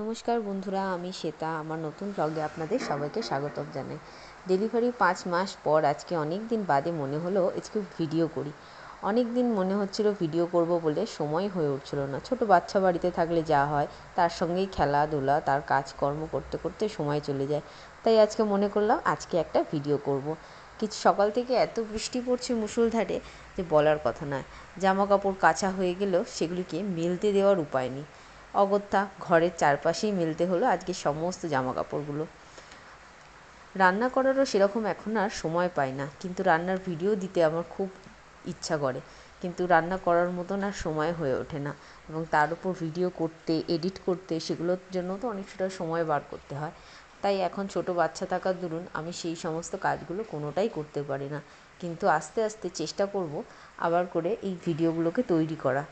নমস্কার বন্ধুরা, আমি শ্বেতা। আমার নতুন ব্লগে আপনাদের সবাইকে স্বাগতম জানাই। ডেলিভারি 5 মাস পর আজকে অনেক দিন বাদে মনে হলো আজকে ভিডিও করি। অনেক দিন মনে হচ্ছিল ভিডিও করব বলে সময় হয়ে উঠছিল না। ছোট বাচ্চা বাড়িতে থাকলে যা হয় তার সঙ্গেই খেলাধুলা, তার কাজকর্ম করতে করতে সময় চলে যায়। তাই আজকে মনে করলাম আজকে একটা ভিডিও করব। কিছু সকাল থেকে এত বৃষ্টি পড়ছে মুষলধারে যে বলার কথা নয়। জামা কাপড় কাচা হয়ে গেলেও সেগুলিকে মেলতে দেওয়ার উপায় নেই। অগত্যা ঘরের চারপাশেই মেলতে হলো আজকে সমস্ত জামাকাপড়গুলো। রান্না করারও সেরকম এখন আর সময় পাই না, কিন্তু রান্নার ভিডিও দিতে আমার খুব ইচ্ছা করে, কিন্তু রান্না করার মতন আর সময় হয়ে ওঠে না। এবং তার উপর ভিডিও করতে, এডিট করতে, সেগুলোর জন্য তো অনেকটা সময় বার করতে হয়। তাই এখন ছোট বাচ্চা থাকার দরুন আমি সেই সমস্ত কাজগুলো কোনোটাই করতে পারি না। কিন্তু আস্তে আস্তে চেষ্টা করব আবার করে এই ভিডিওগুলোকে তৈরি করা।